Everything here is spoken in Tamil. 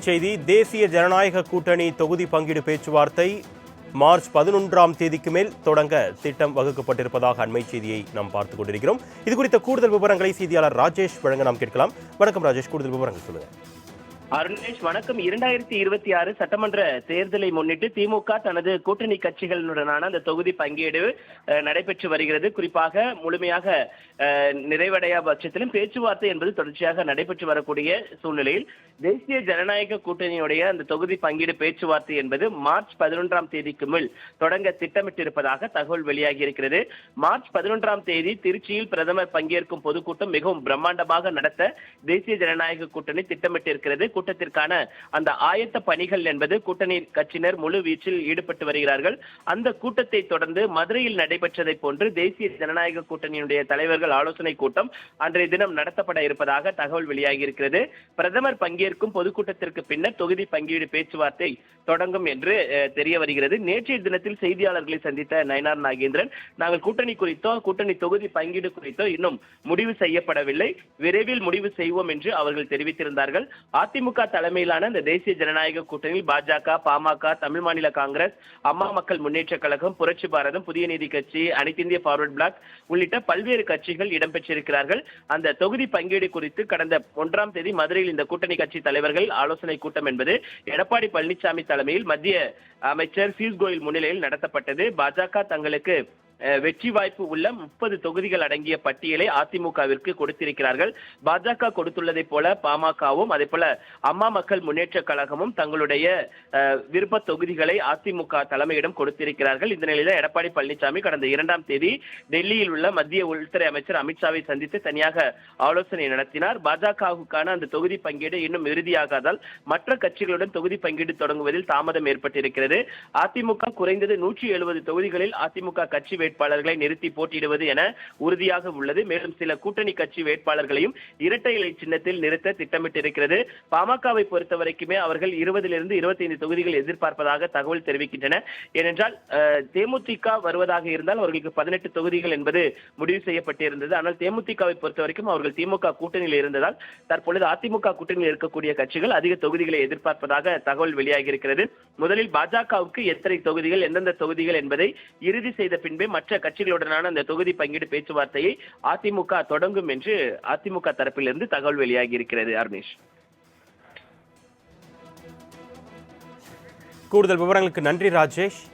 செய்தி தேசிய ஜனநாயக கூட்டணி தொகுதி பங்கீடு பேச்சுவார்த்தை மார்ச் 11ஆம் தேதிக்கு மேல் தொடங்க திட்டம் வகுக்கப்பட்டிருப்பதாக அண்மை செய்தியை நாம் பார்த்துக் கொண்டிருக்கிறோம். இது குறித்த கூடுதல் விவரங்களை செய்தியாளர் ராஜேஷ் வழங்க நாம் கேட்கலாம். வணக்கம் ராஜேஷ், கூடுதல் விவரங்கள் சொல்லுங்க. அருணேஷ் வணக்கம். 2026 சட்டமன்ற தேர்தலை முன்னிட்டு திமுக தனது கூட்டணி கட்சிகளுடனான அந்த தொகுதி பங்கீடு நடைபெற்று வருகிறது. குறிப்பாக முழுமையாக நிறைவடைய பட்சத்திலும் பேச்சுவார்த்தை என்பது தொடர்ச்சியாக நடைபெற்று வரக்கூடிய சூழ்நிலையில் தேசிய ஜனநாயக கூட்டணியுடைய அந்த தொகுதி பங்கீடு பேச்சுவார்த்தை என்பது மார்ச் 11ஆம் தேதிக்கு மேல் தொடங்க திட்டமிட்டிருப்பதாக தகவல் வெளியாகி இருக்கிறது. மார்ச் 11ஆம் தேதி திருச்சியில் பிரதமர் பங்கேற்கும் பொதுக்கூட்டம் மிகவும் பிரம்மாண்டமாக நடத்த தேசிய ஜனநாயக கூட்டணி திட்டமிட்டிருக்கிறது. கூட்டத்திற்கான அந்த ஆயத்த பணிகள் என்பது கூட்டணி கட்சியினர் முழு வீச்சில் ஈடுபட்டு வருகிறார்கள். அந்த கூட்டத்தை தொடர்ந்து மதுரையில் நடைபெற்றதை போன்று தேசிய ஜனநாயக கூட்டணியுடைய தலைவர்கள் ஆலோசனை கூட்டம் அன்றைய தினம் நடத்தப்பட இருப்பதாக தகவல் வெளியாகி இருக்கிறது. பிரதமர் பங்கேற்கும் பொதுக்கூட்டத்திற்கு பின்னர் தொகுதி பங்கீடு பேச்சுவார்த்தை தொடங்கும் என்று தெரிய வருகிறது. நேற்றைய தினத்தில் செய்தியாளர்களை சந்தித்த நயினார் நாகேந்திரன், நாங்கள் கூட்டணி குறித்தோ கூட்டணி தொகுதி பங்கீடு குறித்தோ இன்னும் முடிவு செய்யப்படவில்லை, விரைவில் முடிவு செய்வோம் என்று அவர்கள் தெரிவித்திருந்தார்கள். அதிமுக தலைமையிலான இந்த தேசிய ஜனநாயக கூட்டணியில் பாஜக, பாமக, தமிழ் மாநில காங்கிரஸ், அம்மா மக்கள் முன்னேற்ற கழகம், புரட்சி பாரதம், புதிய நீதி கட்சி, அனைத்து இந்திய ஃபார்வர்ட் பிளாக் உள்ளிட்ட பல்வேறு கட்சிகள் இடம்பெற்றிருக்கிறார்கள். அந்த தொகுதி பங்கீடு குறித்து கடந்த 1ஆம் தேதி மதுரையில் இந்த கூட்டணி கட்சி தலைவர்கள் ஆலோசனை கூட்டம் என்பது எடப்பாடி பழனிசாமி தலைமையில் மத்திய அமைச்சர் பியூஷ் கோயல் முன்னிலையில் நடத்தப்பட்டது. பாஜக தங்களுக்கு வெற்றி வாய்ப்பு உள்ள 30 தொகுதிகள் அடங்கிய பட்டியலை அதிமுகவிற்கு கொடுத்திருக்கிறார்கள். பாஜக கொடுத்துள்ளதை போல பாமகவும் அதே போல அம்மா மக்கள் முன்னேற்ற கழகமும் தங்களுடைய விருப்ப தொகுதிகளை அதிமுக தலைமையிடம் கொடுத்திருக்கிறார்கள். இந்த நிலையில் எடப்பாடி பழனிசாமி கடந்த 2ஆம் தேதி டெல்லியில் உள்ள மத்திய உள்துறை அமைச்சர் அமித்ஷாவை சந்தித்து தனியாக ஆலோசனை நடத்தினார். பாஜகவுக்கான அந்த தொகுதி பங்கீடு இன்னும் இறுதியாகாதால் மற்ற கட்சிகளுடன் தொகுதி பங்கீடு தொடங்குவதில் தாமதம் ஏற்பட்டிருக்கிறது. அதிமுக குறைந்தது 170 தொகுதிகளில் அதிமுக கட்சி வேட்பாளர்களை நிறுத்தி போட்டியிடுவது என உறுதியாக உள்ளது. மேலும் சில கூட்டணி கட்சி வேட்பாளர்களையும் இரட்டை இலை சின்னத்தில் நிறுத்த திட்டமிட்டிருக்கிறது. பாமகவை பொறுத்தவரைக்குமே அவர்கள் 20லிருந்து 25 தொகுதிகள் எதிர்பார்ப்பதாக தகவல் தெரிவிக்கின்றன. ஏனென்றால் தேமுதிக வருவதாக இருந்தால் அவர்களுக்கு 18 தொகுதிகள் என்பது முடிவு செய்யப்பட்டிருந்தது. ஆனால் தேமுதிகவை பொறுத்தவரைக்கும் அவர்கள் திமுக கூட்டணியில் இருந்ததால் தற்பொழுது அதிமுக கூட்டணியில் இருக்கக்கூடிய கட்சிகள் அதிக தொகுதிகளை எதிர்பார்ப்பதாக தகவல் வெளியாகி இருக்கிறது. முதலில் பாஜகவுக்கு எத்தனை தொகுதிகள், எந்தெந்த தொகுதிகள் என்பதை இறுதி செய்த பின்பே மற்ற கட்சிகளுடனான அந்த தொகுதி பங்கீடு பேச்சுவார்த்தையை அதிமுக தொடங்கும் என்று அதிமுக தரப்பிலிருந்து தகவல் வெளியாகி இருக்கிறது. அருணேஷ், கூடுதல் விவரங்களுக்கு நன்றி ராஜேஷ்.